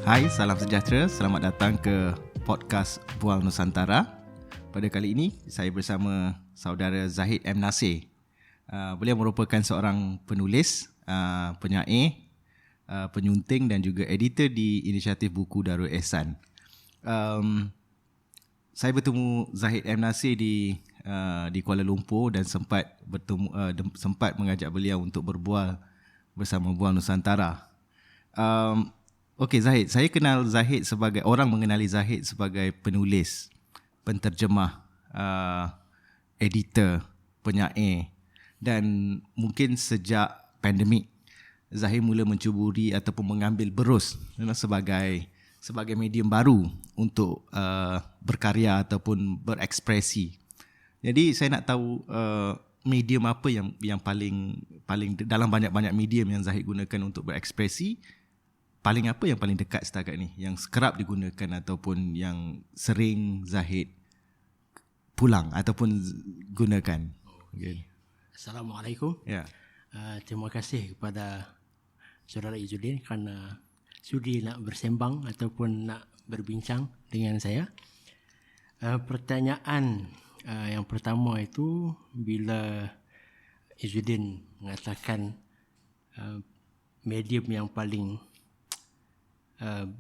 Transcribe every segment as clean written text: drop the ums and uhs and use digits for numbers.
Hai, salam sejahtera. Selamat datang ke podcast Buang Nusantara. Pada kali ini, saya bersama saudara Zahid M. Nasir. Beliau merupakan seorang penulis, penyair, penyunting dan juga editor di inisiatif buku Darul Ehsan. Saya bertemu Zahid M. Nasir di Kuala Lumpur dan sempat mengajak beliau untuk berbual bersama Buang Nusantara. Okey Zahid, saya kenal Zahid sebagai, orang mengenali Zahid sebagai penulis, penterjemah, editor, penyair, dan mungkin sejak pandemik Zahid mula mencuburi ataupun mengambil berus sebagai medium baru untuk berkarya ataupun berekspresi. Jadi saya nak tahu medium apa yang paling dalam banyak-banyak medium yang Zahid gunakan untuk berekspresi, apa yang paling dekat setakat ni, yang kerap digunakan ataupun yang sering Zahid pulang ataupun gunakan? Okay. Assalamualaikum. Ya. Terima kasih kepada Saudara Izzuddin kerana sudi nak bersembang ataupun nak berbincang dengan saya. Pertanyaan yang pertama itu, bila Izzuddin mengatakan medium yang paling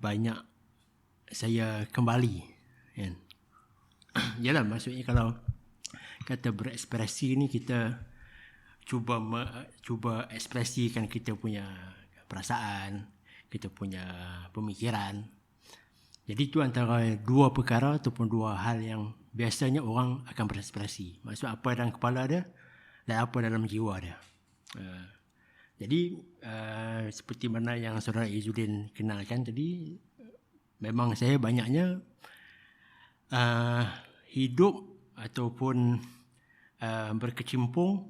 banyak saya kembali, kan? Yalah, maksudnya kalau kata berekspresi ni, kita cuba ekspresikan kita punya perasaan, kita punya pemikiran. Jadi itu antara dua perkara ataupun dua hal yang biasanya orang akan berekspresi. Maksud apa dalam kepala dia dan apa dalam jiwa dia. Jadi seperti mana yang Saudara Izzuddin kenalkan tadi, memang saya banyaknya hidup ataupun berkecimpung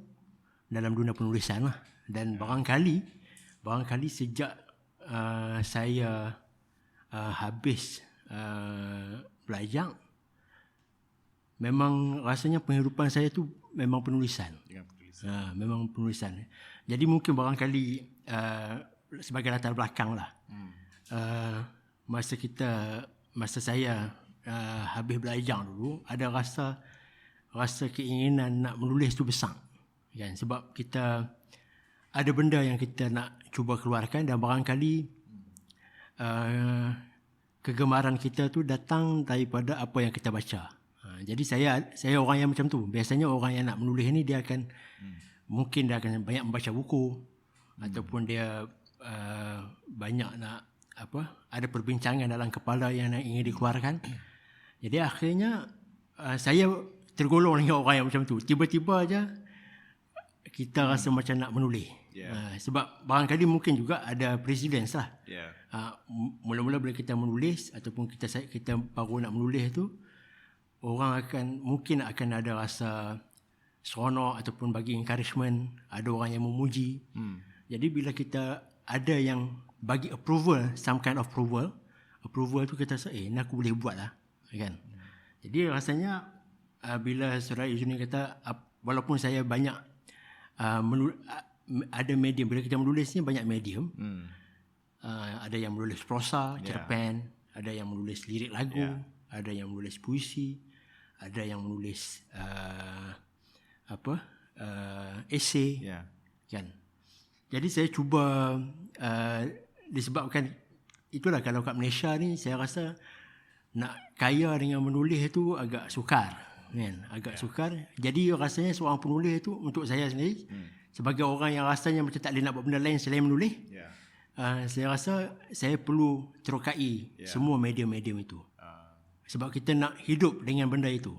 dalam dunia penulisan lah. Dan barangkali sejak saya habis belajar, memang rasanya penghidupan saya tu memang penulisan. Memang penulisan. Jadi mungkin barangkali sebagai latar belakang lah. Masa saya habis belajar dulu, ada rasa keinginan nak menulis tu besar, kan? Sebab kita ada benda yang kita nak cuba keluarkan, dan barangkali kegemaran kita tu datang daripada apa yang kita baca. Jadi saya orang yang macam tu. Biasanya orang yang nak menulis ni, dia akan mungkin dia akan banyak membaca buku, ataupun dia banyak nak ada perbincangan dalam kepala yang ingin dikeluarkan. Jadi akhirnya saya tergolong dengan orang yang macam tu. Tiba-tiba aja kita rasa macam nak menulis. Sebab barangkali mungkin juga ada precedence lah. Mula-mula bila kita menulis ataupun kita baru nak menulis tu, orang mungkin akan ada rasa seronok ataupun bagi encouragement, ada orang yang memuji. Jadi bila kita ada yang bagi approval, some kind of approval tu, kita rasa ni aku boleh buat lah, kan? Jadi rasanya bila Saudara Izzuddin kata, walaupun saya banyak ada medium, bila kita menulis ni banyak medium. Ada yang menulis prosa, cerpen, ada yang menulis lirik lagu, ada yang menulis puisi, ada yang menulis esei, kan? Jadi saya cuba, disebabkan itulah, kalau kat Malaysia ni saya rasa nak kaya dengan menulis itu agak sukar, kan? Agak sukar. Jadi rasanya seorang penulis itu, untuk saya sendiri, sebagai orang yang rasanya macam tak boleh nak buat benda lain selain menulis, saya rasa saya perlu terokai semua medium-medium itu. Sebab kita nak hidup dengan benda itu.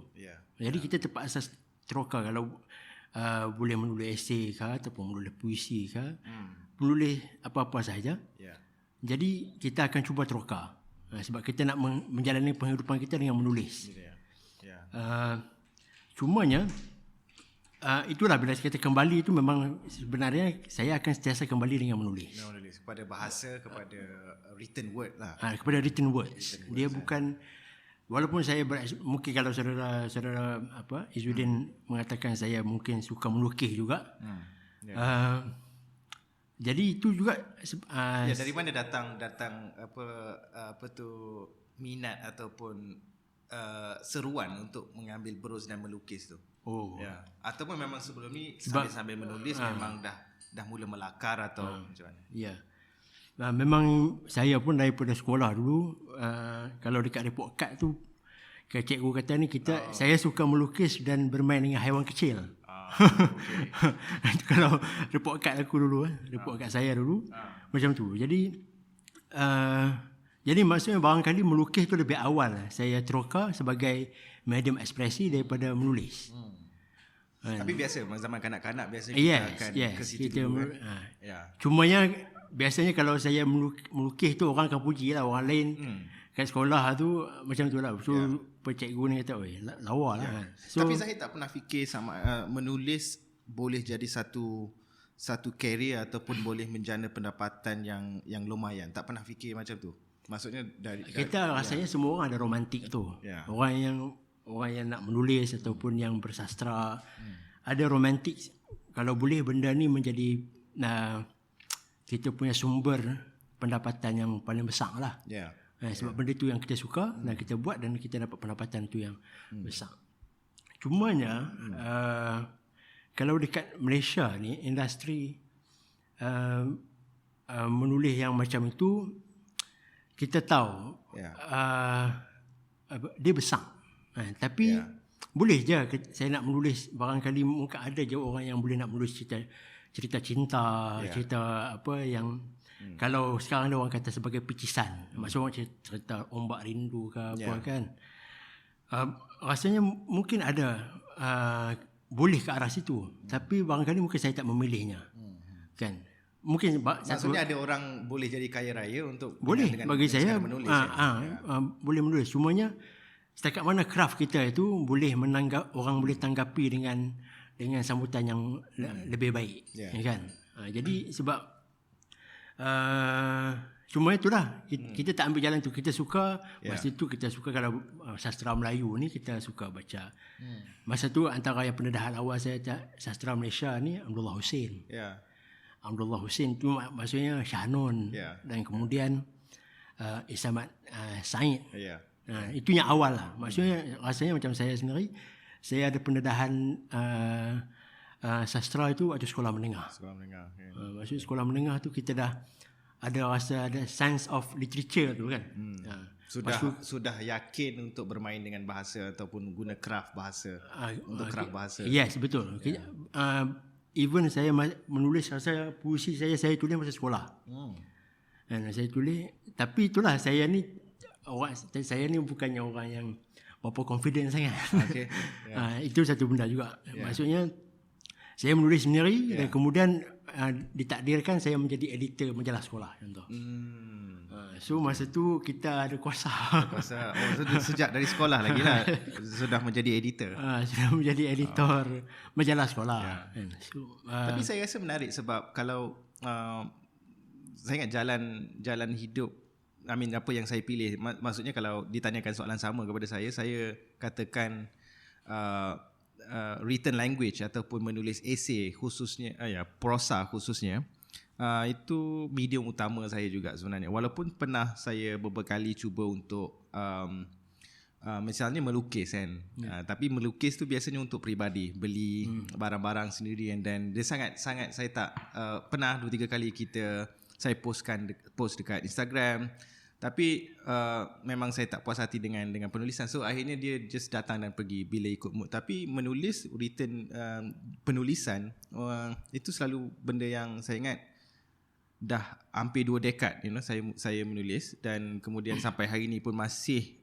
Jadi kita terpaksa teroka. Kalau boleh menulis esei ke, ataupun menulis puisi ke, menulis apa-apa sahaja. Jadi kita akan cuba teroka. Sebab kita nak menjalani penghidupan kita dengan menulis. Cumanya itulah, bila kita kembali itu, memang sebenarnya saya akan sentiasa kembali dengan menulis. Kepada bahasa, kepada written word lah. Kepada written words. Dia bukan, walaupun saya mungkin kalau saudara Izzuddin mengatakan saya mungkin suka melukis juga. Jadi itu juga Ya, dari mana datang apa tu minat ataupun seruan untuk mengambil berus dan melukis tu? oh Ya. Ataupun memang sebelum ni Sebab- sambil menulis memang dah mula melakar atau macam mana? ya. Memang saya pun daripada sekolah dulu kalau dekat report card tu cikgu kata ni saya suka melukis dan bermain dengan haiwan kecil. Kalau report card aku dulu report card saya dulu macam tu. Jadi maksudnya barangkali melukis tu lebih awal saya teroka sebagai medium ekspresi daripada menulis. Tapi biasa zaman kanak-kanak biasa Yes, kita akan yes, ke situ kita dulu kan. Ya. Cumanya biasanya kalau saya melukis tu orang akan puji lah, orang lain kat sekolah tu macam tu lah. So cikgu ni kata, "Oi, lawa lah." So, Tapi Zahid tak pernah fikir sama menulis boleh jadi satu career ataupun boleh menjana pendapatan yang lumayan. Tak pernah fikir macam tu. Maksudnya dari kita rasanya semua orang ada romantik tu. Ya. Orang yang nak menulis ataupun yang bersastra ada romantik. Kalau boleh benda ni menjadi kita punya sumber pendapatan yang paling besar lah. ya. Sebab benda tu yang kita suka dan kita buat dan kita dapat pendapatan tu yang besar. Cumanya kalau dekat Malaysia ni industri menulis yang macam itu kita tahu dia besar. Tapi boleh je saya nak menulis, barangkali mungkin ada je orang yang boleh nak menulis cerita cinta, cerita apa yang kalau sekarang ada orang kata sebagai picisan. Maksudnya cerita ombak rindu ke apa kan. Rasanya mungkin ada boleh ke arah situ. Tapi barangkali mungkin saya tak memilihnya. Kan. Mungkin Maksudnya ada orang boleh jadi kaya raya untuk boleh dengan bagi saya menulis. boleh menulis. Cumanya setakat mana craft kita itu boleh orang boleh tanggapi dengan sambutan yang lebih baik, kan? Jadi sebab cuma itulah kita tak ambil jalan tu. Kita suka masa tu kita suka kalau sastra Melayu ni kita suka baca. Masa tu antara yang pendedahan awal saya sastra Malaysia ni Abdullah Hussein. Abdullah Hussein tu maksudnya Shah Nun dan kemudian Isamat Said. Itu yang awal lah. Maksudnya rasanya macam saya sendiri, saya ada pendedahan sastra itu waktu sekolah menengah. Maksudnya sekolah menengah tu kita dah ada rasa ada sense of literature tu kan. Sudah yakin untuk bermain dengan bahasa ataupun guna craft bahasa untuk craft bahasa. Yes, betul. Even saya menulis rasa puisi saya tulis masa sekolah. Dan saya tulis, tapi itulah saya ni bukannya orang yang berapa confident sangat. Itu satu benda juga. Maksudnya saya menulis sendiri dan kemudian ditakdirkan saya menjadi editor majalah sekolah contoh. So masa tu kita ada kuasa. Sejak dari sekolah lagi lah sudah menjadi editor. Sudah menjadi editor majalah sekolah. Tapi saya rasa menarik sebab kalau saya ingat jalan hidup, apa yang saya pilih. Maksudnya kalau ditanyakan soalan sama kepada saya katakan written language ataupun menulis esei khususnya, prosa khususnya, itu medium utama saya juga sebenarnya. Walaupun pernah saya beberapa kali cuba untuk misalnya melukis kan. Tapi melukis tu biasanya untuk peribadi, beli barang-barang sendiri, and then dia sangat saya tak pernah 2-3 kali saya post dekat Instagram. Tapi memang saya tak puas hati dengan penulisan. So akhirnya dia just datang dan pergi bila ikut mood. Tapi menulis penulisan itu selalu benda yang saya ingat dah hampir 2 dekad saya menulis, dan kemudian sampai hari ni pun masih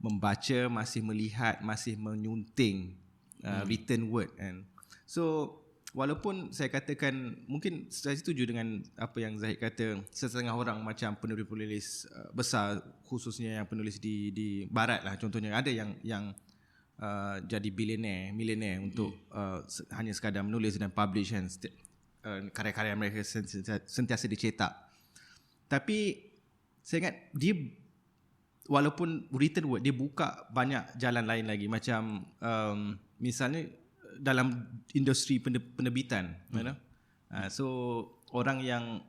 membaca, masih melihat, masih menyunting written word kan. So walaupun saya katakan, mungkin saya setuju dengan apa yang Zahid kata, setengah orang macam penulis-penulis besar, khususnya yang penulis di barat lah contohnya, ada yang jadi milioner untuk hanya sekadar menulis dan publish kan, karya-karya mereka sentiasa dicetak. Tapi saya ingat dia, walaupun written word, dia buka banyak jalan lain lagi, macam misalnya dalam industri penerbitan, So orang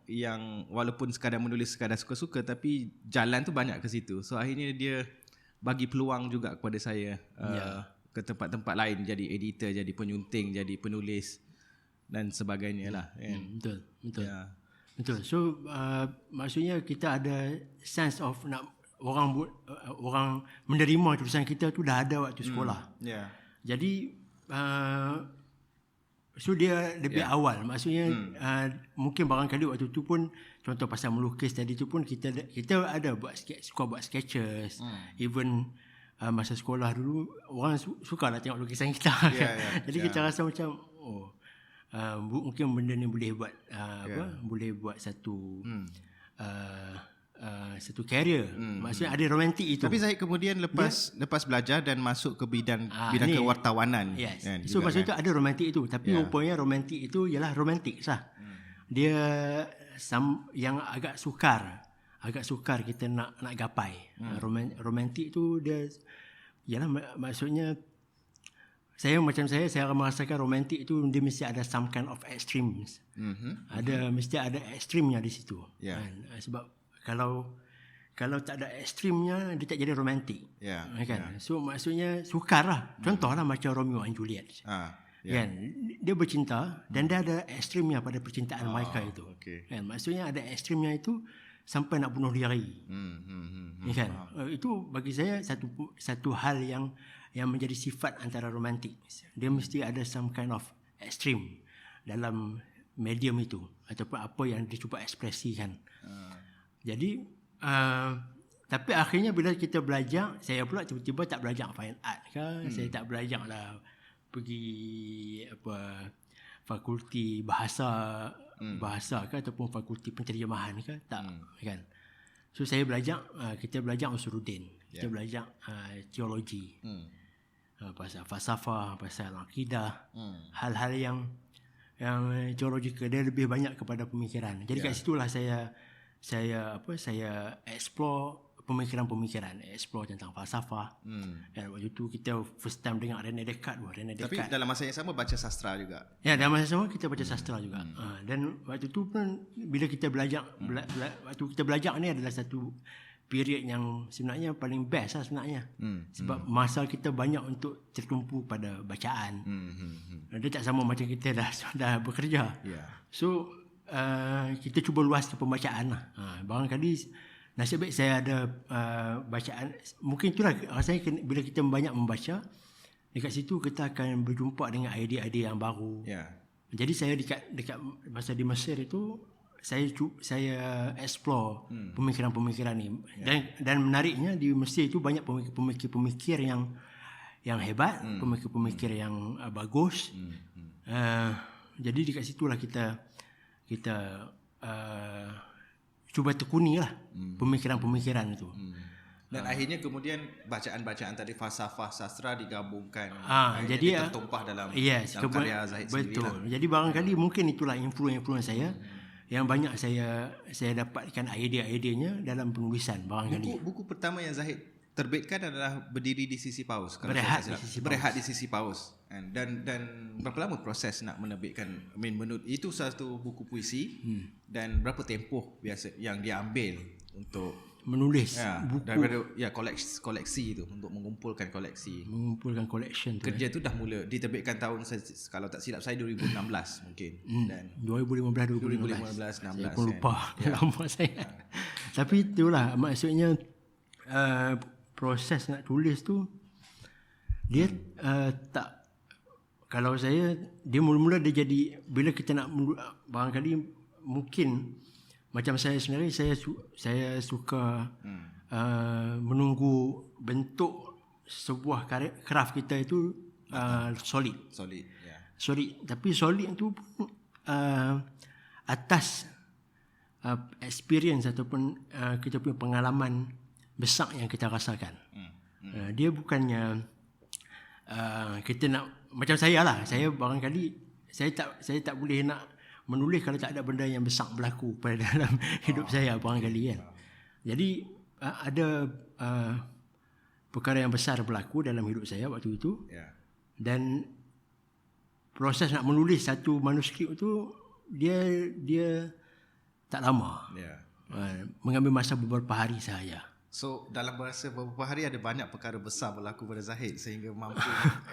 yang walaupun sekadar menulis sekadar suka-suka, tapi jalan tu banyak ke situ. So akhirnya dia bagi peluang juga kepada saya ke tempat-tempat lain, jadi editor, jadi penyunting, jadi penulis dan sebagainya lah kan. Betul. Ya. Betul. So maksudnya kita ada sense of nak orang menerima tulisan kita tu dah ada waktu sekolah. Jadi so dia lebih awal. Maksudnya mungkin barangkali waktu tu pun, contoh pasal melukis tadi tu pun kita ada suka buat sketches. Even masa sekolah dulu orang suka lah tengok lukisan kita. Jadi kita rasa macam mungkin benda ni boleh buat boleh buat satu satu career. Maksudnya ada romantik itu. Tapi Zahid kemudian lepas belajar dan masuk ke bidang kewartawanan. Yes. Kan, So maksudnya tu ada romantik itu. Tapi rupanya romantik itu ialah romantik sah. Dia yang agak sukar kita nak gapai. Romantik tu dia ialah maksudnya saya merasakan romantik itu dia mesti ada some kind of extremes. Mesti ada ekstrimnya di situ. Sebab kalau tak ada ekstrimnya dia tak jadi romantik. Kan? So maksudnya sukar lah. Contohlah macam Romeo and Juliet. Kan? Dia bercinta dan dia ada ekstrimnya pada percintaan mereka itu. Kan? Maksudnya ada ekstrimnya itu sampai nak bunuh diri. Kan? Itu bagi saya satu hal yang menjadi sifat antara romantik. Dia mesti ada some kind of extreme dalam medium itu ataupun apa yang dia cuba ekspresikan. Jadi tapi akhirnya bila kita belajar, saya pula tiba-tiba tak belajar fine art ke, saya tak belajar lah pergi fakulti bahasa ke ataupun fakulti penterjemahan ke, tak kan. So saya belajar, kita belajar usuluddin, kita belajar teologi, pasal falsafah, pasal akidah, hal-hal yang teologikal, dia lebih banyak kepada pemikiran. Jadi kat situlah saya explore pemikiran, explore tentang falsafah. Dan waktu itu kita first time dengar René Descartes. Tapi dalam masa yang sama baca sastra juga. Ya, dalam masa sama kita baca sastra juga. Dan waktu itu pun bila kita belajar, waktu kita belajar ni adalah satu period yang sebenarnya paling best lah sebenarnya. Sebab masa kita banyak untuk tertumpu pada bacaan. Dia tak sama macam kita dah bekerja. So kita cuba luaskan pembacaan lah. Barangkali nasib baik saya ada bacaan. Mungkin itulah rasanya bila kita banyak membaca, dekat situ kita akan berjumpa dengan idea-idea yang baru. Jadi saya dekat masa di Mesir itu saya explore pemikiran-pemikiran ni. Dan menariknya di Mesir itu banyak pemikir-pemikir yang hebat, pemikir-pemikir yang bagus. Jadi dekat situlah kita cuba tekuni lah pemikiran-pemikiran itu. Dan akhirnya kemudian bacaan-bacaan tadi falsafah sastra digabungkan. Jadi tertumpah dalam karya Zahid sendiri. Betul. Jadi barangkali mungkin itulah influence saya yang banyak saya dapatkan idea-idenya dalam penulisan barangkali. Buku pertama yang Zahid terbitkan adalah Berdiri di Sisi Paus. Berehat di Sisi Paus. Dan berapa lama proses nak menerbitkan? Itu satu buku puisi dan berapa tempoh biasa yang dia ambil untuk menulis buku daripada koleksi itu, untuk mengumpulkan collection tu. Kerja tu dah mula diterbitkan tahun, kalau tak silap saya 2016 mungkin. Dan 2015 16. Saya pun lupa lama saya. Tapi itulah maksudnya proses nak tulis tu dia tak, kalau saya dia mula-mula dia jadi, bila kita nak barangkali mungkin macam saya sendiri, saya suka menunggu bentuk sebuah craft kita itu solid. Tapi solid itu pun atas experience ataupun kita punya pengalaman besar yang kita rasakan. Dia bukannya kita nak macam saya lah. Saya barangkali saya tak boleh nak menulis kalau tak ada benda yang besar berlaku pada dalam hidup saya barangkali kan. Jadi ada perkara yang besar berlaku dalam hidup saya waktu itu. Dan proses nak menulis satu manuskrip itu dia tak lama. Mengambil masa beberapa hari sahaja. So dalam masa beberapa hari ada banyak perkara besar berlaku pada Zahid sehingga mampu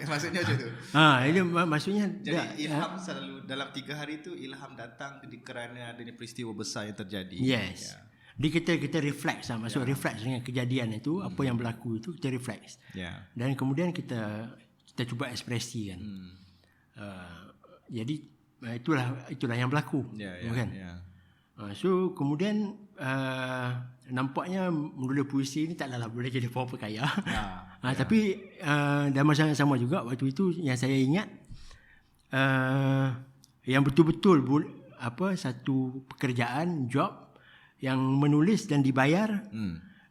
maksudnya macam tu. Ini maksudnya jadi ilham selalu dalam 3 hari tu ilham datang kerana adanya peristiwa besar yang terjadi. Yes. Jadi kita reflect masuk reflect dengan kejadian itu, apa yang berlaku itu kita reflect. Dan kemudian kita cuba ekspresi kan. Jadi itulah yang berlaku. Kan? So kemudian nampaknya menulis puisi ni taklah boleh jadi apa-apa kaya. Tapi dalam masa yang sama juga waktu itu yang saya ingat yang betul-betul satu pekerjaan, job yang menulis dan dibayar.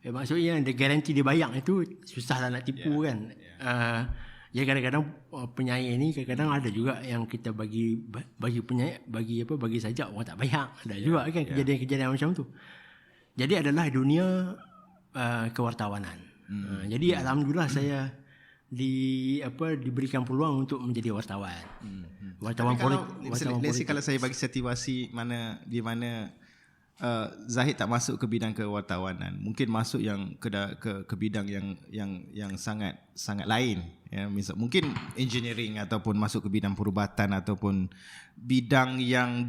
Maksudnya ada garanti dibayar itu susahlah nak tipu kan. Ya kadang-kadang penyair ni kadang-kadang ada juga yang kita bagi penyair bagi saja orang tak bayar. Ada juga kan kejadian-kejadian macam tu. Jadi adalah dunia kewartawanan. Jadi alhamdulillah saya diberikan peluang untuk menjadi wartawan. Wartawan politik. Kalau saya bagi situasi di mana Zahid tak masuk ke bidang kewartawanan, mungkin masuk yang ke bidang yang sangat lain, misal mungkin engineering ataupun masuk ke bidang perubatan ataupun bidang yang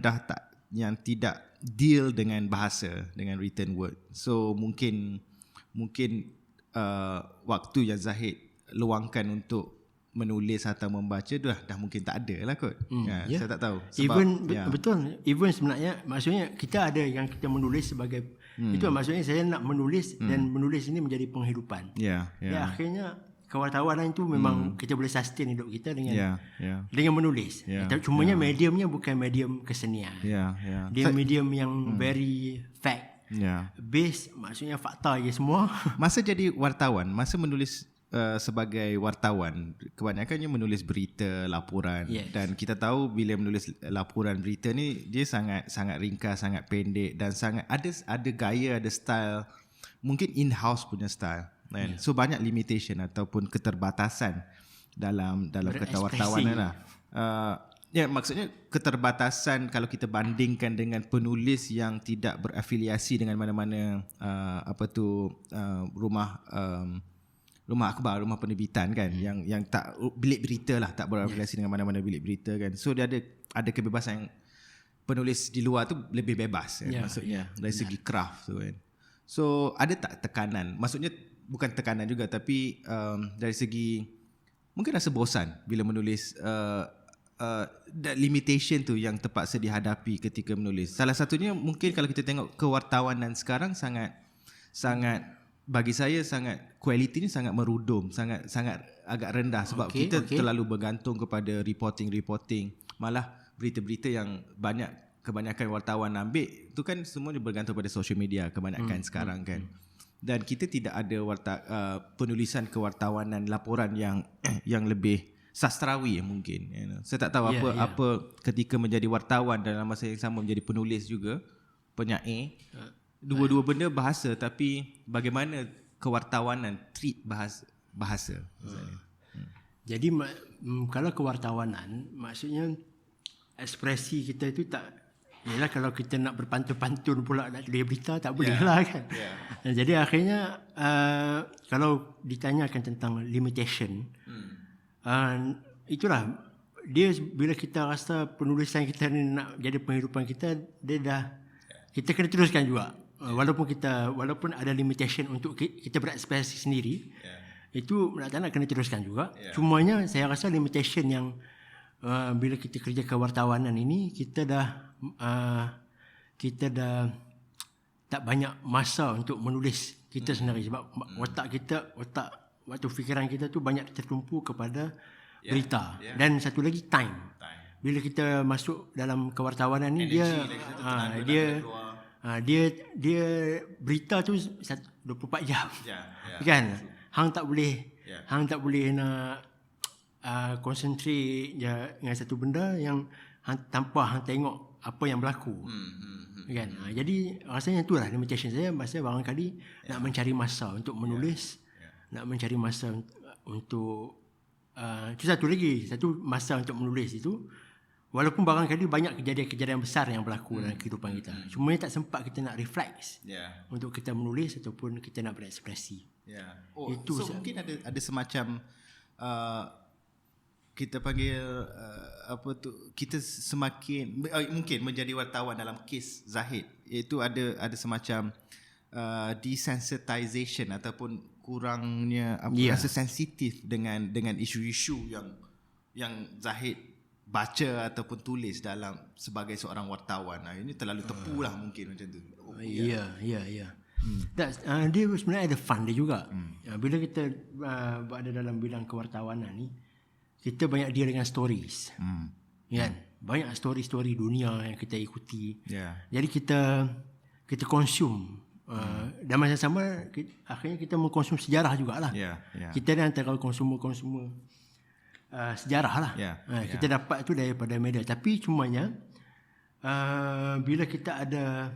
tidak deal dengan bahasa, dengan written word. So mungkin waktu yang Zahid luangkan untuk menulis atau membaca dah mungkin tak ada lah kot. Saya tak tahu. Betul. Even sebenarnya maksudnya kita ada yang kita menulis sebagai itu maksudnya saya nak menulis dan menulis ini menjadi penghidupan. Akhirnya kewartawanan itu memang kita boleh sustain hidup kita dengan menulis. Cumanya mediumnya bukan medium kesenian. Dia medium yang very fact. Based, maksudnya fakta je semua. Masa jadi wartawan, masa menulis sebagai wartawan, kebanyakannya menulis berita, laporan. Dan kita tahu bila menulis laporan berita ni dia sangat ringkas, sangat pendek dan sangat ada gaya, ada style, mungkin in-house punya style. So banyak limitation ataupun keterbatasan dalam kewartawanan lah. Maksudnya keterbatasan kalau kita bandingkan dengan penulis yang tidak berafiliasi dengan mana-mana rumah akhbar, rumah penerbitan kan, yang tak bilik berita lah, tak berafiliasi dengan mana-mana bilik berita kan. So dia ada kebebasan yang penulis di luar tu lebih bebas maksudnya dari segi craft tu kan. So ada tak tekanan? Maksudnya bukan tekanan juga, tapi dari segi mungkin rasa bosan bila menulis, limitation tu yang terpaksa dihadapi ketika menulis. Salah satunya mungkin kalau kita tengok kewartawanan sekarang sangat bagi saya kualitinya sangat merudum, sangat agak rendah sebab kita terlalu bergantung kepada reporting, malah berita-berita yang kebanyakan wartawan ambil tu kan semuanya bergantung pada social media kebanyakan sekarang kan. Dan kita tidak ada penulisan kewartawanan, laporan yang lebih sastrawi mungkin. Saya tak tahu apa ketika menjadi wartawan dalam masa yang sama menjadi penulis juga, penyair. Dua-dua benda bahasa, tapi bagaimana kewartawanan treat bahasa. Jadi kalau kewartawanan maksudnya ekspresi kita itu tak, yalah kalau kita nak berpantun-pantun pula nak tulis berita tak boleh lah kan. Jadi akhirnya kalau ditanyakan tentang limitation, itulah dia bila kita rasa penulisan kita ni nak jadi penghidupan kita, kita kena teruskan juga. Walaupun ada limitation untuk kita berekspresi sendiri, itu nak kena teruskan juga. Cumanya saya rasa limitation yang bila kita kerja kewartawanan ini, kita dah tak banyak masa untuk menulis kita sendiri sebab waktu fikiran kita tu banyak tertumpu kepada berita. Dan satu lagi time. Bila kita masuk dalam kewartawanan ni, dia berita tu 24 jam. Kan? Hang tak boleh nak konsentrate dengan satu benda yang tanpa hang tengok apa yang berlaku. Kan? Jadi rasanya itulah limitation saya. Masa barangkali nak mencari masa untuk menulis, nak mencari masa untuk itu satu masa untuk menulis itu walaupun barangkali banyak kejadian-kejadian besar yang berlaku dalam kehidupan kita, cumanya tak sempat kita nak reflect untuk kita menulis ataupun kita nak berekspresi. Itu so mungkin ada semacam kita panggil kita semakin mungkin menjadi wartawan dalam kes Zahid, iaitu ada semacam desensitization ataupun kurangnya rasa sensitif dengan isu-isu yang Zahid baca ataupun tulis dalam sebagai seorang wartawan. Ini terlalu tepu lah mungkin macam tu. Ya. Dia sebenarnya ada fun dia juga. Bila kita berada dalam bidang kewartawanan ni, kita banyak deal dengan stories. Kan? Banyak story-story dunia yang kita ikuti. Jadi kita consume. Dan masa sama akhirnya kita mengkonsum sejarah jugalah. Kita ni antara konsumer sejarah lah. Kita dapat tu daripada media. Tapi cumanya bila kita ada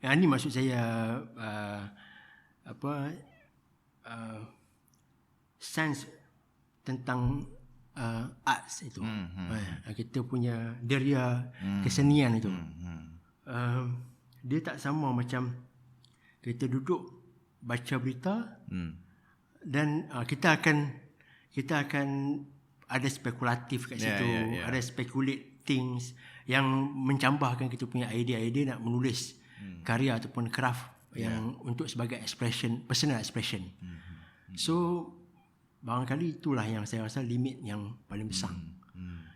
yang ni maksud saya sense tentang arts itu. Kita punya deria kesenian itu. Dia tak sama macam kita duduk baca berita dan kita akan ada spekulatif kat situ, ada speculate things yang mencampurkan kita punya idea-idea nak menulis karya ataupun craft yang untuk sebagai expression, personal expression. So barangkali itulah yang saya rasa limit yang paling besar.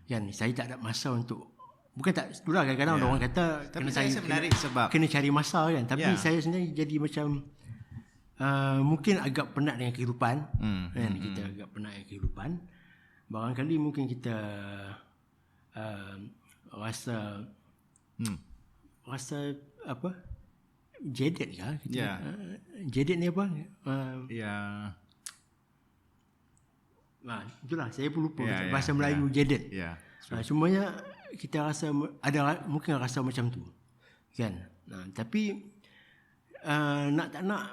Kan saya tak ada masa untuk, bukan tak, itulah kadang-kadang orang kata tapi saya menarik sebab kena cari masa kan. Tapi saya sendiri jadi macam mungkin agak penat dengan kehidupan. Kan kita agak penat dengan kehidupan. Barangkali mungkin kita rasa apa, jaded kah kita? Jaded ni apa? Itulah saya pun lupa bahasa Melayu jaded. Semuanya kita rasa mungkin rasa macam tu kan. Tapi nak tak nak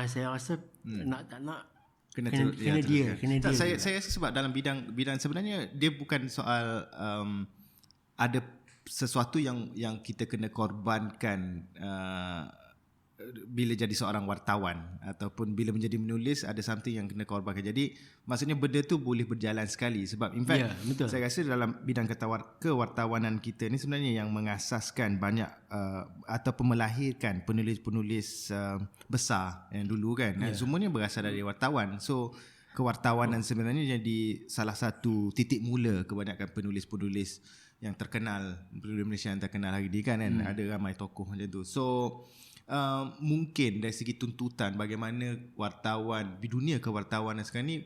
saya rasa nak tak nak kena dia. Saya rasa sebab dalam bidang sebenarnya dia bukan soal ada sesuatu yang kita kena korbankan bila jadi seorang wartawan ataupun bila menjadi menulis, ada something yang kena korbankan. Jadi maksudnya benda tu boleh berjalan sekali sebab in fact saya rasa dalam bidang kewartawanan kita ni sebenarnya yang mengasaskan banyak ataupun melahirkan penulis-penulis besar yang dulu kan. Semuanya berasal dari wartawan. So kewartawanan sebenarnya jadi salah satu titik mula kebanyakan penulis-penulis yang terkenal, penulis Malaysia yang terkenal hari ni kan. Ada ramai tokoh macam tu. So mungkin dari segi tuntutan bagaimana wartawan di dunia kewartawanan sekarang ni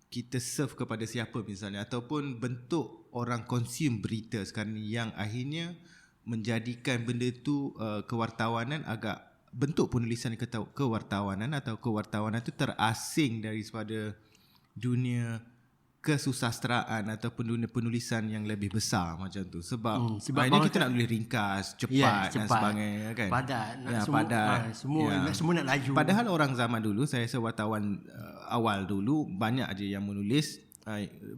kita serve kepada siapa misalnya, ataupun bentuk orang consume berita sekarang ni yang akhirnya menjadikan benda tu kewartawanan agak bentuk penulisan kewartawanan atau kewartawanan tu terasing daripada dunia kesusasteraan ataupun dunia penulisan yang lebih besar macam tu. Sebab akhirnya kita nak tulis ringkas, cepat dan sebagainya kan. Padat, semua nak laju. Padahal orang zaman dulu, saya rasa wartawan awal dulu banyak aja yang menulis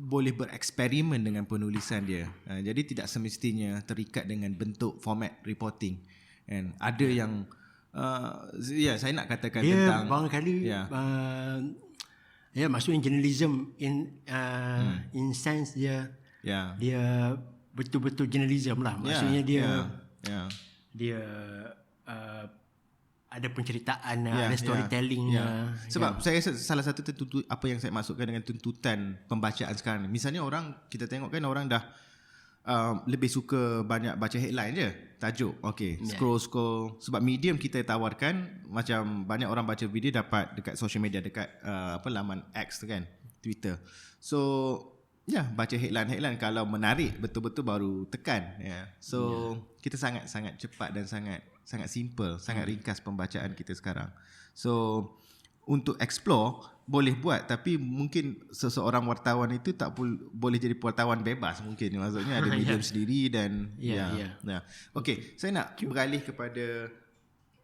boleh bereksperimen dengan penulisan dia. Jadi tidak semestinya terikat dengan bentuk format reporting. And ada yang saya nak katakan tentang barangkali maksudnya journalism in sense dia betul-betul journalism lah. Maksudnya dia ada penceritaan, ada storytelling. Sebab saya rasa salah satu apa yang saya masukkan dengan tuntutan pembacaan sekarang ni, misalnya kita tengok kan orang dah lebih suka banyak baca headline je, tajuk. Scroll sebab medium kita tawarkan, macam banyak orang baca video dapat dekat social media, dekat laman X tu kan, Twitter. So baca headline kalau menarik betul-betul baru tekan. So kita sangat cepat dan sangat simple, sangat ringkas pembacaan kita sekarang. So untuk explore boleh buat, tapi mungkin seseorang wartawan itu tak boleh jadi wartawan bebas mungkin. Maksudnya ada medium sendiri dan Okey, saya nak beralih kepada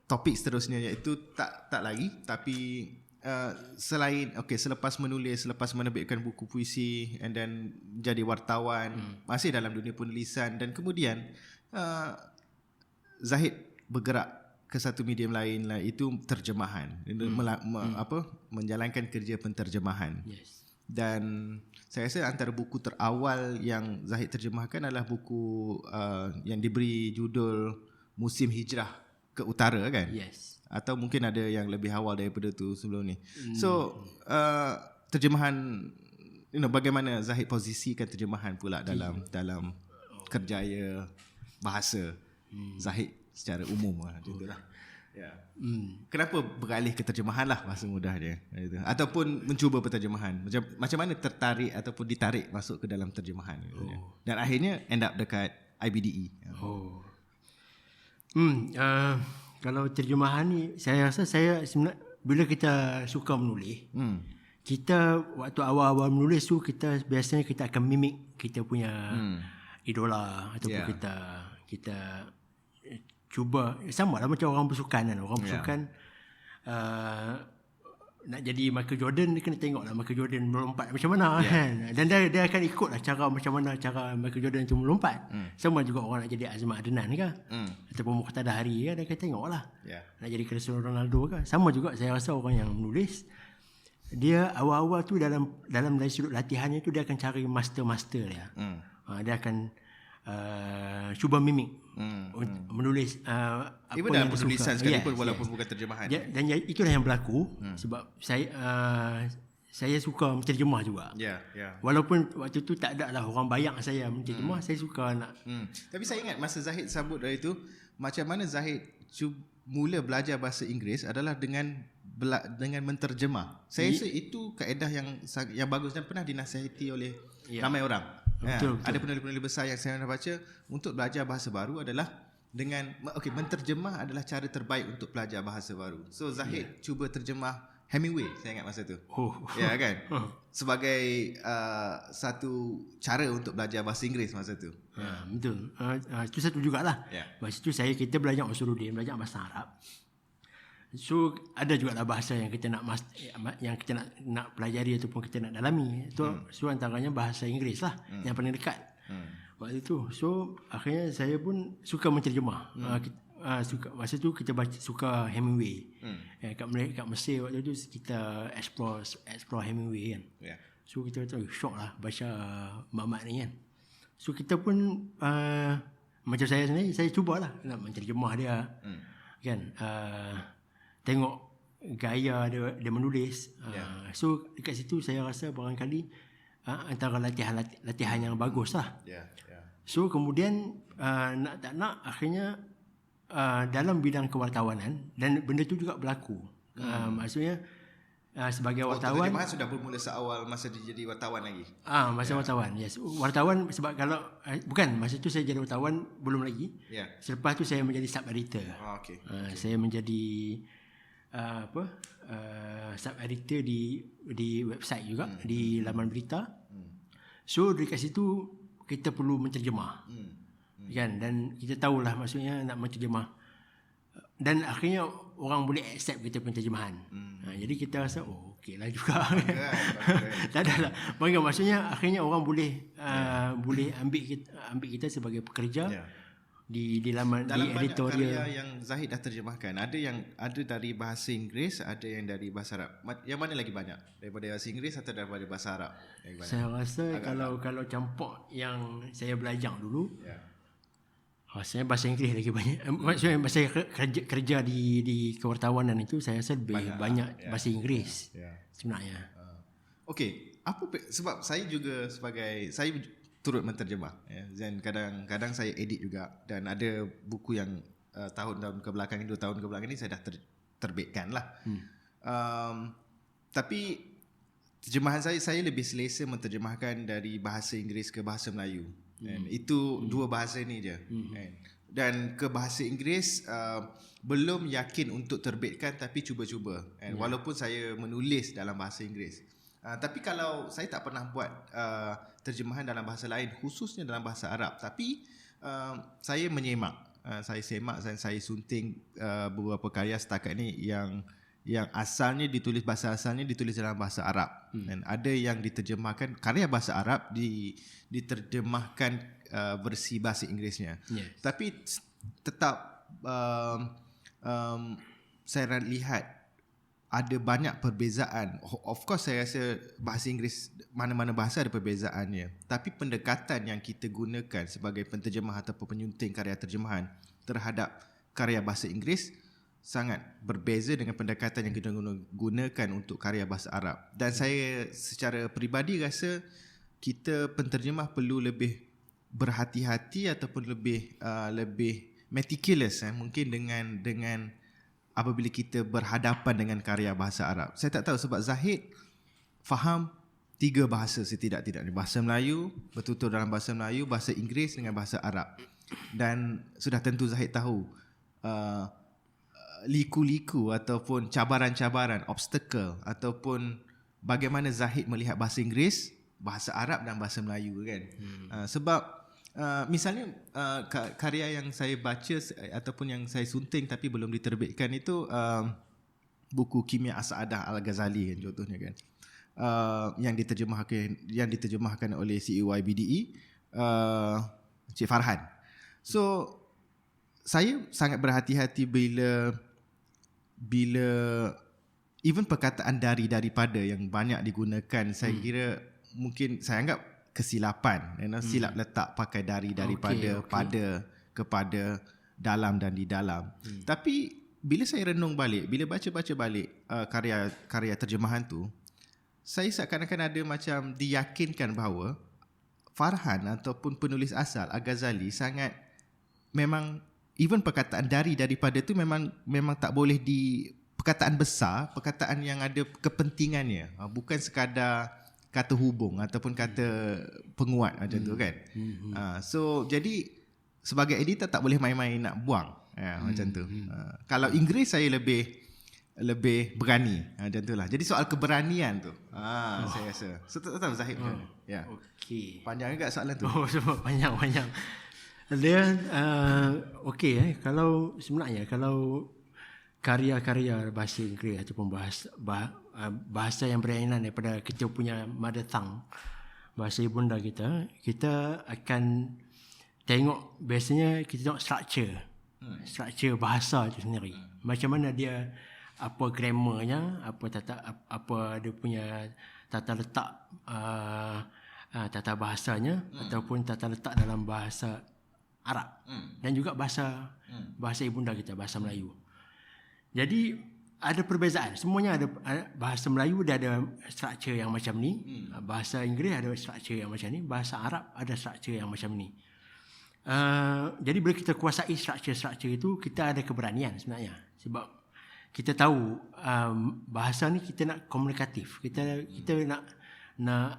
topik seterusnya, iaitu tak lagi, tapi selain selepas menulis, selepas menerbitkan buku puisi and then jadi wartawan, masih dalam dunia penulisan, dan kemudian Zahid bergerak ke satu medium lain lah, itu terjemahan. Menjalankan kerja penterjemahan. Yes. Dan saya rasa antara buku terawal yang Zahid terjemahkan adalah buku yang diberi judul Musim Hijrah ke Utara, kan? Yes. Atau mungkin ada yang lebih awal daripada tu sebelum ni. So terjemahan, bagaimana Zahid posisikan terjemahan pula dalam kerjaya bahasa Zahid secara umum lah, macam tu lah. Ya. Kenapa beralih ke terjemahan lah, bahasa mudah dia, ataupun mencuba penterjemahan, macam mana tertarik ataupun ditarik masuk ke dalam terjemahan, dan akhirnya end up dekat IBDE. Kalau terjemahan ni, saya rasa sebenarnya bila kita suka menulis, kita waktu awal-awal menulis tu, biasanya kita akan mimik kita punya idola, ataupun kita cuba sama lah macam orang bersukan kan. Orang bersukan nak jadi Michael Jordan, dia kena tengok lah Michael Jordan melompat macam mana kan. Dan dia akan ikut lah macam mana cara Michael Jordan tu melompat. Sama juga orang nak jadi Azman Adnan ke, ataupun Muqtada Hari kan, dia akan tengok lah. Nak jadi Cristiano Ronaldo ke. Sama juga saya rasa orang yang menulis, dia awal-awal tu dalam dari sudut latihannya tu, dia akan cari master dia. Dia akan cuba mimik menulis apa even yang dalam penulisan sekalipun, walaupun bukan terjemahan. Dan itulah yang berlaku. Sebab saya suka menterjemah juga. Walaupun waktu tu tak ada lah orang bayang saya menterjemah, saya suka nak. Tapi saya ingat masa Zahid sabut dari itu, macam mana Zahid mula belajar bahasa Inggeris adalah dengan menterjemah. Saya rasa itu kaedah yang bagus dan pernah dinasihati oleh ramai orang. Betul. Ada penulis-penulis besar yang saya pernah baca, untuk belajar bahasa baru adalah dengan menterjemah adalah cara terbaik untuk belajar bahasa baru. So Zahid cuba terjemah Hemingway, saya ingat masa tu. Ya kan? Sebagai satu cara untuk belajar bahasa Inggeris masa tu. Betul. Itu satu jugalah. Masa tu kita belajar usuluddin, belajar bahasa Arab. So ada juga lah bahasa yang kita nak pelajari ataupun kita nak dalami. So antaranya bahasa Inggeris lah yang paling dekat waktu itu. So akhirnya saya pun suka menterjemah. Masa tu kita suka Hemingway. Kat Mesir waktu tu kita explore Hemingway kan. So kita kata syok lah baca mak-mak ni kan. So kita pun macam saya sendiri, saya cubalah nak menterjemah dia kan. Tengok gaya dia menulis. So dekat situ saya rasa barangkali antara latihan yang bagus lah. So kemudian nak tak nak akhirnya dalam bidang kewartawanan, dan benda tu juga berlaku. Maksudnya sebagai wartawan, terjemahan sudah bermula seawal masa dia jadi wartawan lagi. Masa wartawan, yes. Wartawan sebab kalau bukan masa tu saya jadi wartawan belum lagi. Selepas tu saya menjadi sub editor. Saya menjadi sub editor di website juga, di laman berita. So dekat situ kita perlu menterjemah. Kan, dan kita tahulah maksudnya nak menterjemah. Dan akhirnya orang boleh accept kita penterjemahan. Jadi kita rasa okey lah juga. Tak ada lah. Maksudnya akhirnya orang boleh ambil kita sebagai pekerja. Di laman, dalam di editorial. Karya yang Zahid dah terjemahkan, ada dari bahasa Inggeris, ada yang dari bahasa Arab. Yang mana lagi banyak? Daripada bahasa Inggeris atau daripada bahasa Arab? Saya rasa kalau campur yang saya belajar dulu, rasanya bahasa Inggeris lagi banyak. Maksudnya saya kerja di kewartawanan itu, saya rasa lebih banyak bahasa Inggeris sebenarnya. Okey, sebab saya juga saya turut menterjemah, dan kadang-kadang saya edit juga, dan ada buku yang tahun-tahun kebelakang ini, 2 tahun kebelakang ini saya dah terbitkan lah. Tapi terjemahan saya lebih selesa menterjemahkan dari bahasa Inggeris ke bahasa Melayu. Itu dua bahasa ni je. Dan ke bahasa Inggeris belum yakin untuk terbitkan, tapi cuba-cuba. Walaupun saya menulis dalam bahasa Inggeris. Tapi kalau saya tak pernah buat terjemahan dalam bahasa lain, khususnya dalam bahasa Arab, tapi saya menyemak, saya semak dan saya sunting beberapa karya setakat ni yang asalnya ditulis bahasa asalnya ditulis dalam bahasa Arab, dan ada yang diterjemahkan karya bahasa Arab diterjemahkan versi bahasa Inggerisnya. Yes. Tapi tetap saya lihat ada banyak perbezaan. Of course saya rasa bahasa Inggeris mana-mana bahasa ada perbezaannya. Tapi pendekatan yang kita gunakan sebagai penterjemah ataupun penyunting karya terjemahan terhadap karya bahasa Inggeris sangat berbeza dengan pendekatan yang kita gunakan untuk karya bahasa Arab. Dan saya secara peribadi rasa kita penterjemah perlu lebih berhati-hati ataupun lebih meticulous mungkin dengan apabila kita berhadapan dengan karya bahasa Arab. Saya tak tahu sebab Zahid faham 3 bahasa setidak-tidaknya. Bahasa Melayu, bertutur dalam bahasa Melayu, bahasa Inggeris dengan bahasa Arab. Dan sudah tentu Zahid tahu liku-liku ataupun cabaran-cabaran, obstacle ataupun bagaimana Zahid melihat bahasa Inggeris, bahasa Arab dan bahasa Melayu kan. Sebab misalnya karya yang saya baca ataupun yang saya sunting tapi belum diterbitkan itu buku Kimia As-Sa'adah Al-Ghazali kan, contohnya kan, yang diterjemahkan oleh CEO YBDE, Cik Farhan. So saya sangat berhati-hati bila even perkataan daripada yang banyak digunakan, saya kira mungkin saya anggap kesilapan, silap letak pakai daripada pada kepada dalam dan di dalam. Tapi bila saya renung balik, bila baca-baca balik karya terjemahan tu, saya seakan-akan ada macam diyakinkan bahawa Farhan ataupun penulis asal Al-Ghazali sangat memang even perkataan daripada tu memang tak boleh perkataan besar, perkataan yang ada kepentingannya, bukan sekadar kata hubung ataupun kata penguat macam tu kan. So jadi sebagai editor tak boleh main-main nak buang macam tu. Kalau Inggeris saya lebih berani macam tu lah. Jadi soal keberanian tu saya rasa. So tak tahu Zahid macam mana. Ya. Okey. Panjang juga soalan tu. Sebab panjang. Dia kalau sebenarnya kalau karya-karya bahasa Inggeris ataupun bahasa yang berlainan daripada kita punya mother tongue, bahasa ibunda kita akan tengok, biasanya kita tengok struktur bahasa itu sendiri. Macam mana dia, apa grammarnya, apa dia punya tata letak tata bahasanya ataupun tata letak dalam bahasa Arab dan juga bahasa ibunda kita, bahasa Melayu. Jadi ada perbezaan. Semuanya ada bahasa Melayu dia ada struktur yang macam ni, bahasa Inggeris ada struktur yang macam ni, bahasa Arab ada struktur yang macam ni. Jadi bila kita kuasai struktur itu, kita ada keberanian sebenarnya. Sebab kita tahu bahasa ni kita nak komunikatif. Kita nak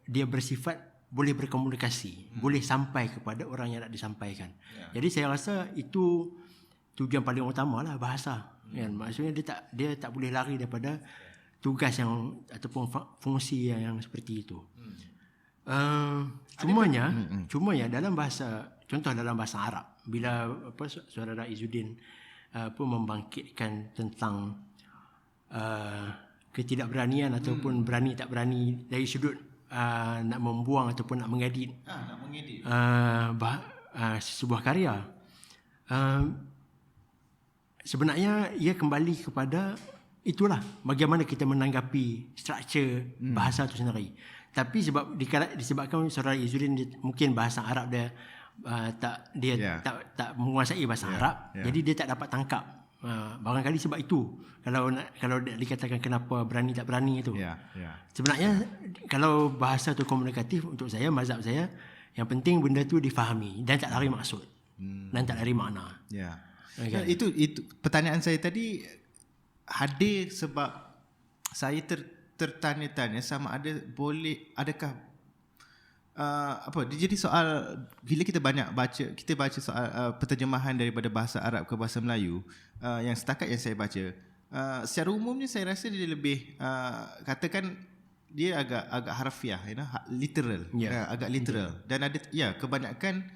dia bersifat boleh berkomunikasi, boleh sampai kepada orang yang nak disampaikan. Jadi saya rasa itu tujuan paling utama lah bahasa. Kan? Maksudnya dia tak boleh lari daripada tugas yang ataupun fungsi yang seperti itu. Cumanya dalam bahasa, contoh dalam bahasa Arab, bila saudara Izzuddin membangkitkan tentang ketidakberanian ataupun berani tak berani dari sudut nak membuang ataupun nak mengedit sebuah karya, sebenarnya ia kembali kepada itulah bagaimana kita menanggapi struktur bahasa itu sendiri. Tapi disebabkan saudara Izzuddin mungkin bahasa Arab dia tak menguasai bahasa Arab, jadi dia tak dapat tangkap. Barangkali sebab itu kalau dikatakan kenapa berani tak berani itu. Sebenarnya kalau bahasa itu komunikatif, untuk saya, mazhab saya, yang penting benda tu difahami dan tak lari maksud dan tak lari makna. Okay. Itu pertanyaan saya tadi hadir sebab saya tertanya-tanya sama adakah jadi soal bila kita baca soal penterjemahan daripada bahasa Arab ke bahasa Melayu, yang setakat yang saya baca, secara umumnya saya rasa dia lebih katakan dia agak harfiah, literal, agak literal, dan ada kebanyakan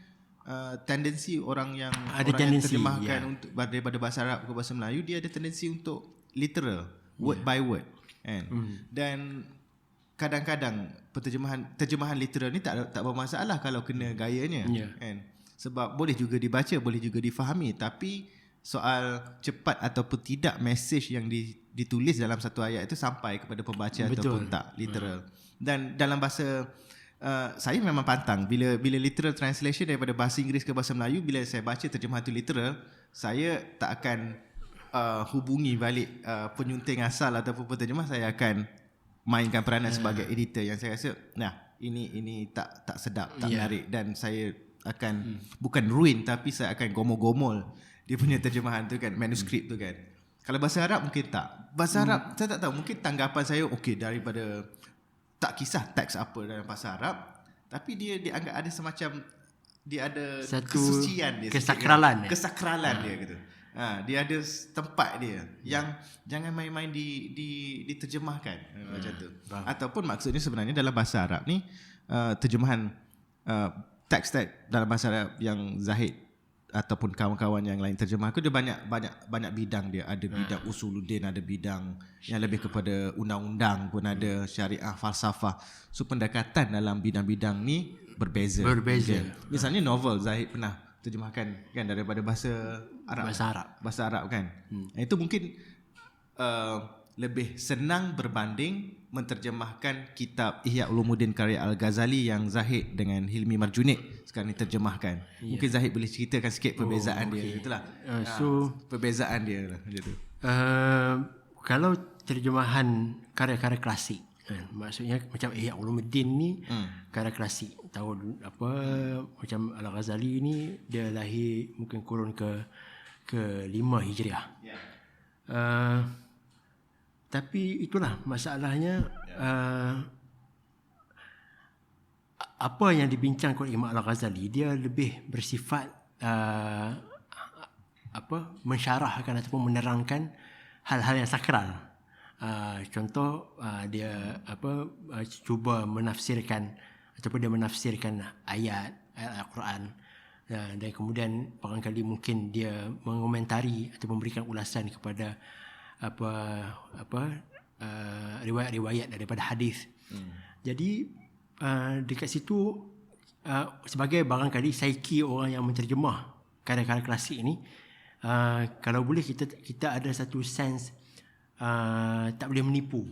tendensi orang yang terjemahkan untuk daripada bahasa Arab ke bahasa Melayu, dia ada tendensi untuk literal, word by word, kan. Dan kadang-kadang terjemahan literal ni tak bermasalah kalau kena gayanya, kan. Sebab boleh juga dibaca, boleh juga difahami, tapi soal cepat ataupun tidak message yang ditulis dalam satu ayat itu sampai kepada pembaca ataupun tak literal. Dan dalam bahasa saya memang pantang bila literal translation daripada bahasa Inggeris ke bahasa Melayu, bila saya baca terjemahan tu literal, saya tak akan hubungi balik penyunting asal ataupun penterjemah. Saya akan mainkan peranan sebagai editor yang saya rasa ini tak sedap, tak menarik, dan saya akan bukan ruin, tapi saya akan gomol-gomol dia punya terjemahan tu kan, manuskrip tu kan. Kalau bahasa Arab mungkin tak. Bahasa Arab saya tak tahu, mungkin tanggapan saya okey daripada tak kisah teks apa dalam bahasa Arab, tapi dia anggap ada semacam dia ada satu kesucian dia, kesakralan dia gitu. Dia ada tempat dia yang jangan main-main diterjemahkan macam tu. Ataupun maksudnya sebenarnya dalam bahasa Arab ni terjemahan teks-teks dalam bahasa Arab yang Zahid ataupun kawan-kawan yang lain terjemah dia banyak bidang dia. Ada bidang usuluddin, ada bidang yang lebih kepada undang-undang pun ada, syariah, falsafah. So pendekatan dalam bidang-bidang ni berbeza. Misalnya novel Zahid pernah terjemahkan kan daripada bahasa Arab kan. Itu mungkin lebih senang berbanding menterjemahkan kitab Ihya Ulumuddin karya Al-Ghazali yang Zahid dengan Hilmi Marjunik sekarang diterjemahkan. Mungkin Zahid boleh ceritakan sikit perbezaan dia gitulah. Perbezaan dia lah macam tu. Kalau terjemahan karya-karya klasik, maksudnya macam Ihya Ulumuddin ni karya klasik tahun macam Al-Ghazali ni dia lahir mungkin kurun ke 5 Hijriah. Tapi itulah masalahnya, apa yang dibincangkan oleh Imam Al-Ghazali dia lebih bersifat mensyarahkan ataupun menerangkan hal-hal yang sakral. Contoh dia cuba menafsirkan ataupun dia menafsirkan ayat Al-Quran, dan kemudian barangkali mungkin dia mengomentari atau memberikan ulasan kepada riwayat-riwayat daripada hadis. Jadi dekat situ sebagai barangkali saiki orang yang menterjemah karya-karya klasik ini, kalau boleh kita ada satu sense tak boleh menipu.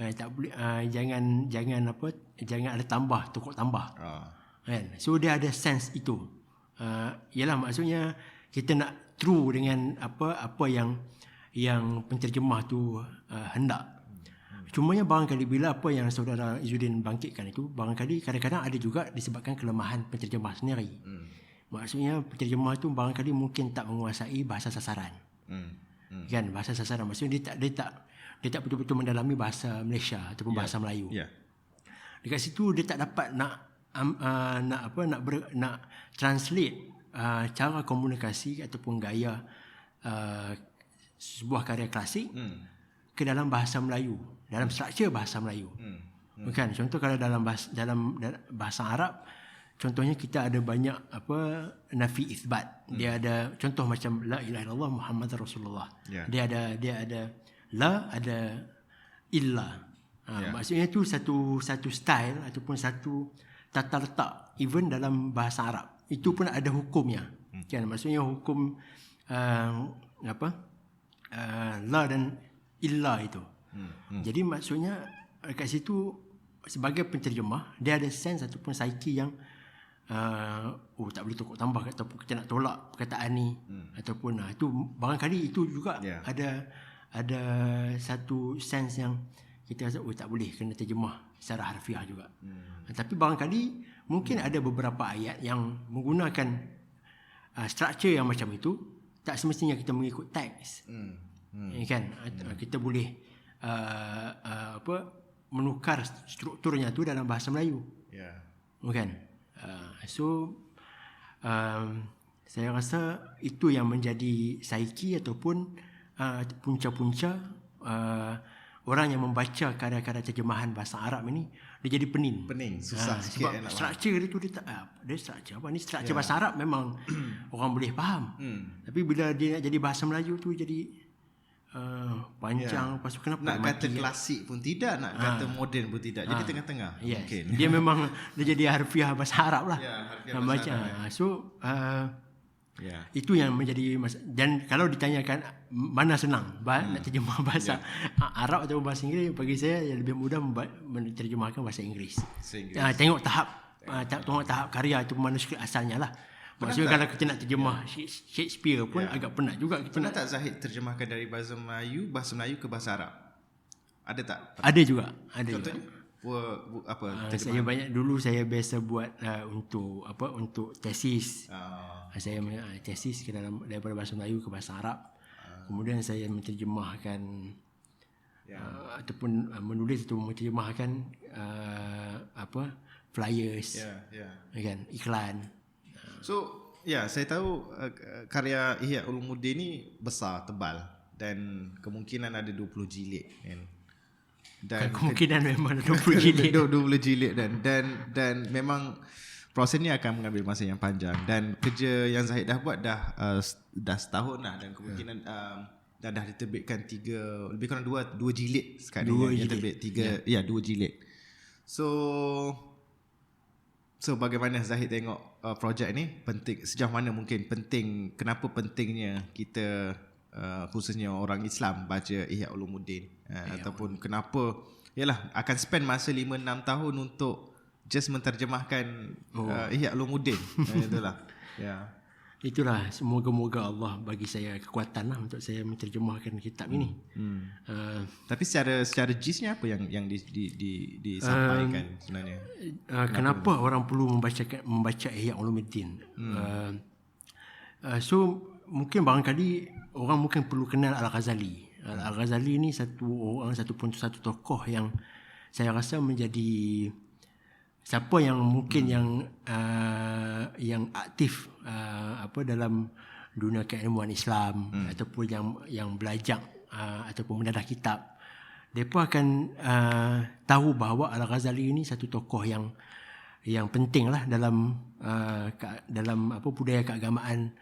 Tak boleh, jangan ada tokok tambah. Kan? So dia ada sense itu. Ialah maksudnya kita nak true dengan apa yang penterjemah tu hendak. Cumanya barangkali bila apa yang saudara Izzuddin bangkitkan itu, barangkali kadang-kadang ada juga disebabkan kelemahan penterjemah sendiri. Maksudnya penterjemah tu barangkali mungkin tak menguasai bahasa sasaran. Kan, bahasa sasaran maksudnya dia tak betul-betul mendalami bahasa Malaysia ataupun bahasa Melayu. Dekat situ dia tak dapat nak translate cara komunikasi ataupun gaya sebuah karya klasik ke dalam bahasa Melayu, dalam struktur bahasa Melayu. Bukan, contoh kalau dalam bahasa Arab, contohnya kita ada banyak nafi isbat. Dia ada contoh macam la ilaha illallah Muhammadar Rasulullah. Dia ada la, ada illa. Maksudnya itu satu style ataupun satu tata letak even dalam bahasa Arab. Itu pun ada hukumnya. Kan, maksudnya hukum la dan illa itu. Jadi maksudnya kat situ sebagai penterjemah dia ada sense ataupun psyche yang tak boleh tokok tambah ataupun kita nak tolak perkataan ni ataupun itu barangkali itu juga ada satu sense yang kita rasa tak boleh kena terjemah secara harfiah juga. Tapi barangkali mungkin ada beberapa ayat yang menggunakan struktur yang macam itu, tak semestinya kita mengikut teks. Kan, kita boleh menukar strukturnya tu dalam bahasa Melayu. Bukan? Saya rasa itu yang menjadi saiki ataupun punca-punca orang yang membaca karya-karya terjemahan bahasa Arab ini, dia jadi pening susah sikit sebab struktur itu dia struktur apa ni, struktur bahasa Arab memang orang boleh faham. Tapi bila dia nak jadi bahasa Melayu tu jadi panjang. Lepas tu kenapa Nak mati, kata klasik pun tidak, nak kata moden pun tidak. Jadi tengah-tengah. Yes. Mungkin. Dia memang dia jadi harfiah bahasa Arab lah. Ya, harfiah Nak bahasa baca. So Ya. itu yang menjadi dan kalau ditanyakan mana senang nak terjemah bahasa Arab atau bahasa Inggeris, bagi saya yang lebih mudah menerjemahkan bahasa Inggris. Tengok tengok tahap karya itu manuskrip asalnya lah. Maksudnya kalau kita nak terjemah Shakespeare pun agak penat juga kita Pernah tak Zahid terjemahkan dari bahasa Melayu ke bahasa Arab? Ada tak? Ada juga. Contohnya? Apa saya banyak dulu saya biasa buat untuk tesis. Saya tesis daripada bahasa Melayu ke bahasa Arab. Kemudian saya menterjemahkan ataupun menulis atau menterjemahkan flyers, kan, iklan. So saya tahu karya Ihya Ulumuddin ni besar, tebal, dan kemungkinan ada 20 jilid kan. Dan kemungkinan memang 20 jilid 20 jilid dan memang proses ni akan mengambil masa yang panjang, dan kerja yang Zahid dah buat dah setahun lah, dan kemungkinan dah diterbitkan 3 lebih kurang 2 jilid sekarang yang terbit 2 jilid. So bagaimana Zahid tengok projek ni penting, sejauh mana mungkin penting, kenapa pentingnya kita khususnya orang Islam baca Ihya Ulumuddin, ataupun kenapa akan spend masa 5-6 tahun untuk just menterjemahkan Ihya Ulumuddin. Itulah. Itulah, semoga-moga Allah bagi saya kekuatan lah untuk saya menterjemahkan kitab ini. Tapi secara gistnya apa yang disampaikan sebenarnya? Kenapa orang perlu membaca Ihya Ulumuddin? So mungkin barangkali orang mungkin perlu kenal Al-Ghazali. Al-Ghazali ni satu tokoh yang saya rasa menjadi siapa yang mungkin yang aktif dalam dunia keilmuan Islam ataupun yang belajar ataupun mendadah kitab, mereka akan tahu bahawa Al-Ghazali ini satu tokoh yang penting lah dalam budaya keagamaan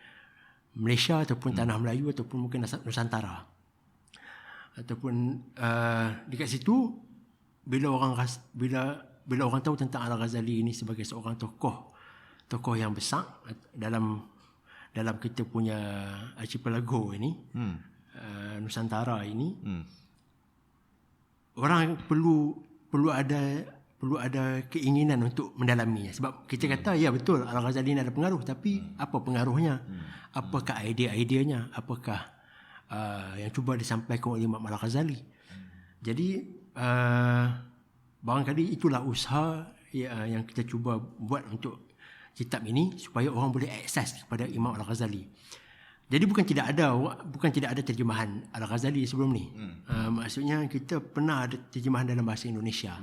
Malaysia ataupun tanah Melayu ataupun mungkin Nusantara. Ataupun dekat situ bila orang tahu tentang Al-Ghazali ini sebagai seorang tokoh yang besar dalam kita punya archipelago ini, Nusantara ini, orang perlu ada keinginan untuk mendalaminya. Sebab kita kata ya betul Al-Ghazali ini ada pengaruh, tapi apa pengaruhnya? Apakah idea-ideanya? Apakah yang cuba disampaikan oleh Imam Al-Ghazali? Jadi barangkali itulah usaha yang kita cuba buat untuk kitab ini, supaya orang boleh akses kepada Imam Al-Ghazali. Jadi bukan tidak ada terjemahan Al-Ghazali sebelum ni. Maksudnya kita pernah ada terjemahan dalam bahasa Indonesia.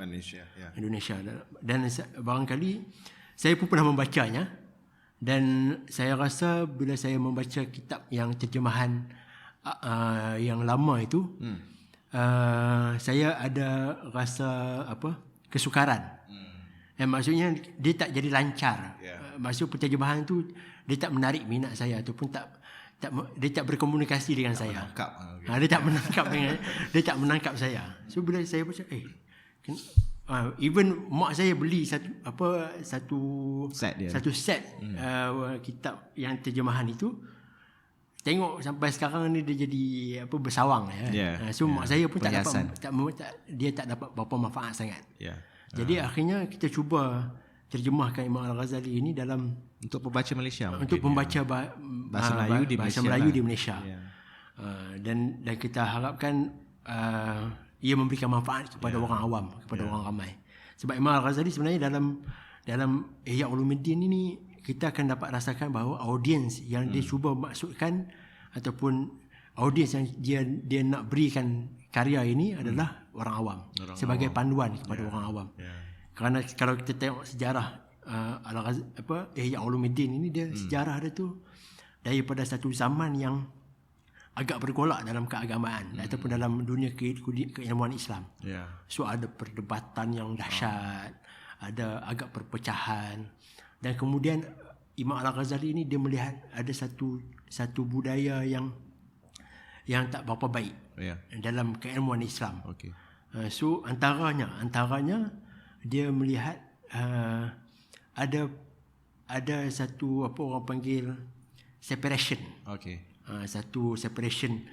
Indonesia. Dan barangkali saya pun pernah membacanya, dan saya rasa bila saya membaca kitab yang terjemahan yang lama itu, saya ada rasa kesukaran. Maksudnya dia tak jadi lancar. Maksud penterjemahan tu dia tak menarik minat saya, ataupun dia tak berkomunikasi dengan saya. Dia tak menangkap saya. So bila saya baca even mak saya beli satu set kitab yang terjemahan itu, tengok sampai sekarang ni dia jadi bersawang ya. So mak saya pun dia tak dapat berapa manfaat sangat. Jadi akhirnya kita cuba terjemahkan Imam Al-Ghazali ini untuk pembaca Malaysia, untuk pembaca bahasa Melayu di Malaysia. Dan kita harapkan ia memberikan manfaat kepada orang awam, kepada orang ramai. Sebab Imam Al-Ghazali sebenarnya dalam Ihya Ulumuddin ini kita akan dapat rasakan bahawa audiens yang dia cuba maksudkan, ataupun audiens yang dia nak berikan karya ini adalah orang awam, sebagai panduan kepada orang awam. Kerana kalau kita tengok sejarah Ihya Ulumuddin ini, dia sejarah dia tu daripada satu zaman yang agak bergolak dalam keagamaan ataupun dalam dunia keilmuan Islam. So ada perdebatan yang dahsyat, ada agak perpecahan, dan kemudian Imam Al-Ghazali ini dia melihat ada satu budaya yang tak berapa baik dalam keilmuan Islam. Okey. So antaranya dia melihat ada satu apa orang panggil separation. Okey. Satu separation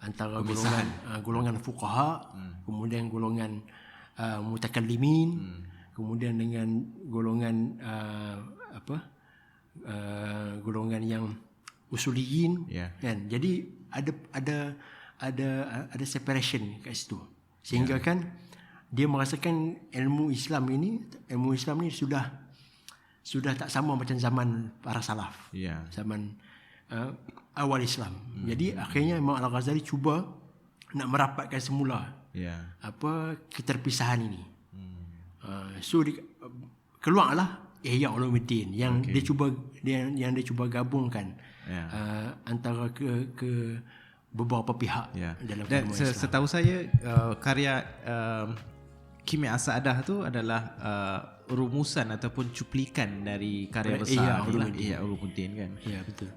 antara Pemisahan. golongan fuqaha, kemudian golongan mutakallimin, kemudian dengan golongan golongan yang usuliyin, kan. Jadi ada separation kat situ. Sehingga kan dia merasakan ilmu Islam ni sudah tak sama macam zaman para salaf. Zaman awal Islam. Jadi akhirnya Imam Al-Ghazali cuba nak merapatkan semula keterpisahan ini. So keluarlah Ihya Ulumuddin yang dia cuba gabungkan antara ke beberapa pihak dalam dan Islam. setahu saya karya Kimia As-Sa'adah tu adalah rumusan ataupun cuplikan dari karya besar Ihya Ulumuddin kan. Ya, betul.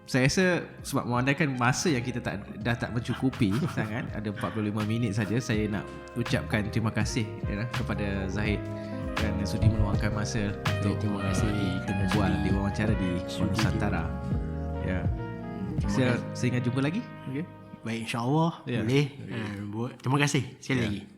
Saya rasa sebab mengandalkan masa yang kita dah tak mencukupi sangat, ada 45 minit saja, saya nak ucapkan terima kasih kepada Zahid kerana sudi meluangkan masa untuk diwawancara di Nusantara. Saya ingat jumpa lagi. Baik, insya-Allah boleh. Terima kasih sekali lagi.